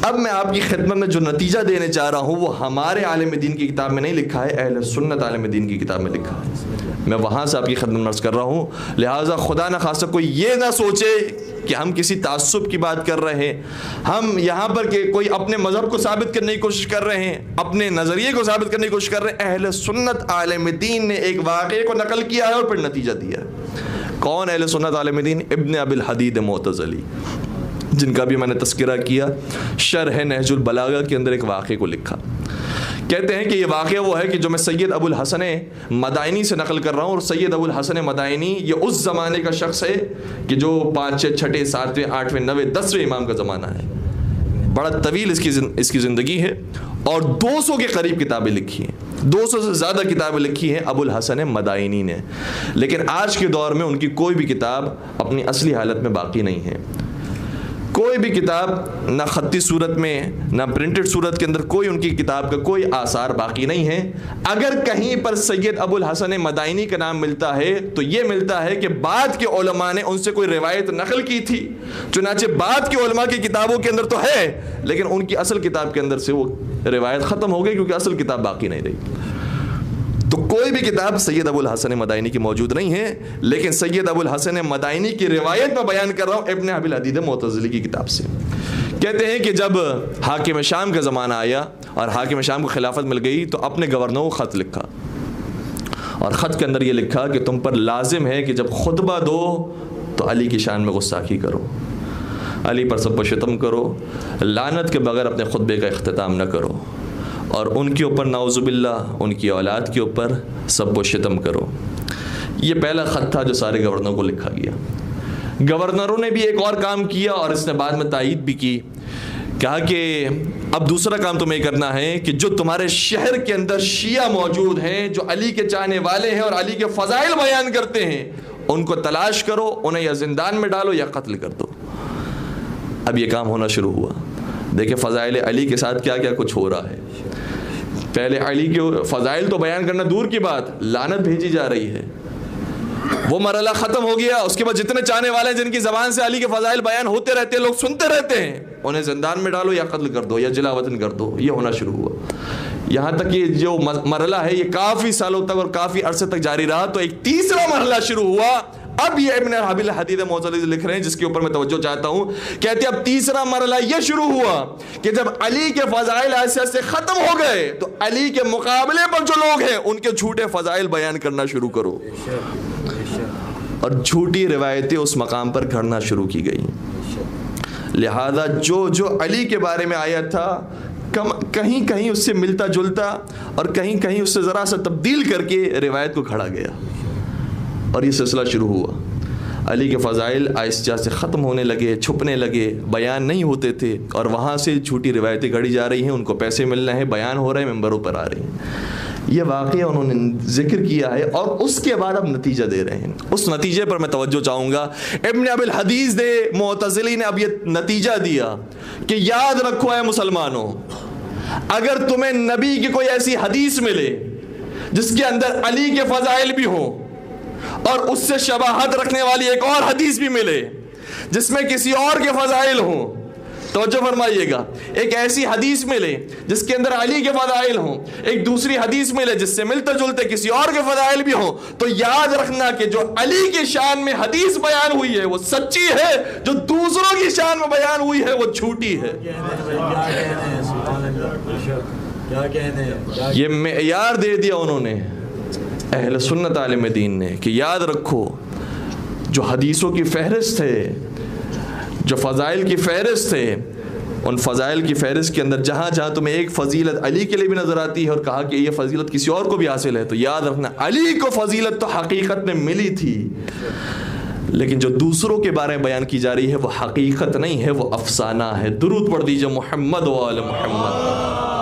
اب میں آپ کی خدمت میں جو نتیجہ دینے چاہ رہا ہوں وہ ہمارے عالم دین کی کتاب میں نہیں لکھا ہے، اہل سنت عالم دین کی کتاب میں لکھا ہے، میں وہاں سے آپ کی خدمت میں عرض کر رہا ہوں. لہٰذا خدا نہ خواستہ کوئی یہ نہ سوچے کہ ہم کسی تعصب کی بات کر رہے ہیں، ہم یہاں پر کہ کوئی اپنے مذہب کو ثابت کرنے کی کوشش کر رہے ہیں، اپنے نظریے کو ثابت کرنے کی کوشش کر رہے ہیں. اہل سنت عالم دین نے ایک واقعے کو نقل کیا ہے اور پھر نتیجہ دیا ہے. کون اہل سنت عالم دین؟ ابن ابی الحدید معتزلی، جن کا بھی میں نے تذکرہ کیا. شرح نہج البلاغہ کے اندر ایک واقعے کو لکھا. کہتے ہیں کہ یہ واقعہ وہ ہے کہ جو میں سید ابو الحسن مدائنی سے نقل کر رہا ہوں. اور سید ابو الحسن مدائنی یہ اس زمانے کا شخص ہے کہ جو 5، 6، 6، 7، 8، 9، 10 امام کا زمانہ ہے. بڑا طویل اس کی زندگی ہے اور 200 کے قریب کتابیں لکھی ہیں، 200 سے زیادہ کتابیں لکھی ہیں ابو الحسن مدائنی نے. لیکن آج کے دور میں ان کی کوئی بھی کتاب اپنی اصلی حالت میں باقی نہیں ہے. کوئی بھی کتاب نہ خطی صورت میں نہ پرنٹڈ صورت کے اندر کوئی ان کی کتاب کا کوئی آثار باقی نہیں ہے. اگر کہیں پر سید ابو الحسن مدائنی کا نام ملتا ہے تو یہ ملتا ہے کہ بعد کے علماء نے ان سے کوئی روایت نقل کی تھی. چنانچہ بعد کے علماء کی کتابوں کے اندر تو ہے لیکن ان کی اصل کتاب کے اندر سے وہ روایت ختم ہو گئی کیونکہ اصل کتاب باقی نہیں رہی. تو کوئی بھی کتاب سید ابو الحسن مدائنی کی موجود نہیں ہے. لیکن سید ابو الحسن مدائنی کی روایت میں بیان کر رہا ہوں ابن ابی الحدید معتزلی کی کتاب سے. کہتے ہیں کہ جب حاکم شام کا زمانہ آیا اور حاکم شام کو خلافت مل گئی تو اپنے گورنر کو خط لکھا اور خط کے اندر یہ لکھا کہ تم پر لازم ہے کہ جب خطبہ دو تو علی کی شان میں گستاخی کرو، علی پر سب و شتم کرو، لعنت کے بغیر اپنے خطبے کا اختتام نہ کرو اور ان کے اوپر نعوذ باللہ ان کی اولاد کے اوپر سب و شتم کرو. یہ پہلا خط تھا جو سارے گورنروں کو لکھا گیا. گورنروں نے بھی ایک اور کام کیا اور اس نے بعد میں تائید بھی کی. کہا کہ اب دوسرا کام تمہیں کرنا ہے کہ جو تمہارے شہر کے اندر شیعہ موجود ہیں جو علی کے چاہنے والے ہیں اور علی کے فضائل بیان کرتے ہیں ان کو تلاش کرو، انہیں یا زندان میں ڈالو یا قتل کر دو. اب یہ کام ہونا شروع ہوا. دیکھیں فضائل علی کے ساتھ کیا کیا کچھ ہو رہا ہے. پہلے علی کے فضائل تو بیان کرنا دور کی بات، لعنت بھیجی جا رہی ہے. وہ مرحلہ ختم ہو گیا. اس کے بعد جتنے چاہنے والے ہیں جن کی زبان سے علی کے فضائل بیان ہوتے رہتے ہیں، لوگ سنتے رہتے ہیں، انہیں زندان میں ڈالو یا قتل کر دو یا جلا وطن کر دو. یہ ہونا شروع ہوا. یہاں تک یہ جو مرحلہ ہے یہ کافی سالوں تک اور کافی عرصے تک جاری رہا. تو ایک تیسرا مرحلہ شروع ہوا. اب یہ ابن ابی الحدید معتزلی لکھ رہے ہیں جس کے اوپر میں توجہ چاہتا ہوں. کہتے ہیں اب تیسرا مرحلہ یہ شروع ہوا کہ جب علی کے فضائل ایسے ایسے ختم ہو گئے تو علی کے مقابلے پر جو لوگ ہیں ان کے جھوٹے فضائل بیان کرنا شروع کرو اور جھوٹی روایتیں اس مقام پر گھڑنا شروع کی گئی. لہذا جو علی کے بارے میں آیا تھا کہیں کہیں اس سے ملتا جلتا اور کہیں کہیں اس سے ذرا سا تبدیل کر کے روایت کو کھڑا گیا اور یہ سلسلہ شروع ہوا. علی کے فضائل آہستہ سے ختم ہونے لگے، چھپنے لگے، بیان نہیں ہوتے تھے اور وہاں سے جھوٹی روایتیں گھڑی جا رہی ہیں. ان کو پیسے مل رہے ہیں، بیان ہو رہے ہیں، ممبروں پر آ رہے ہیں. یہ واقعہ انہوں نے ذکر کیا ہے اور اس کے بعد اب نتیجہ دے رہے ہیں. اس نتیجے پر میں توجہ چاہوں گا. ابن ابی الحدید معتزلی نے اب یہ نتیجہ دیا کہ یاد رکھو اے مسلمانوں، اگر تمہیں نبی کی کوئی ایسی حدیث ملے جس کے اندر علی کے فضائل بھی ہوں اور اس سے شباہت رکھنے والی ایک اور حدیث بھی ملے جس میں کسی اور کے فضائل ہوں، توجہ فرمائیے گا، ایک ایسی حدیث ملے جس کے اندر علی کے فضائل ہوں، ایک دوسری حدیث ملے جس سے ملتے جلتے کسی اور کے فضائل بھی ہوں، تو یاد رکھنا کہ جو علی کی شان میں حدیث بیان ہوئی ہے وہ سچی ہے، جو دوسروں کی شان میں بیان ہوئی ہے وہ جھوٹی ہے. یہ معیار دے دیا انہوں نے اہل سنت عالم دین نے کہ یاد رکھو جو حدیثوں کی فہرست ہے، جو فضائل کی فہرست ہے، ان فضائل کی فہرست کے اندر جہاں جہاں تمہیں ایک فضیلت علی کے لیے بھی نظر آتی ہے اور کہا کہ یہ فضیلت کسی اور کو بھی حاصل ہے، تو یاد رکھنا علی کو فضیلت تو حقیقت میں ملی تھی، لیکن جو دوسروں کے بارے میں بیان کی جا رہی ہے وہ حقیقت نہیں ہے، وہ افسانہ ہے. درود پڑھ دیجئے محمد و آل محمد.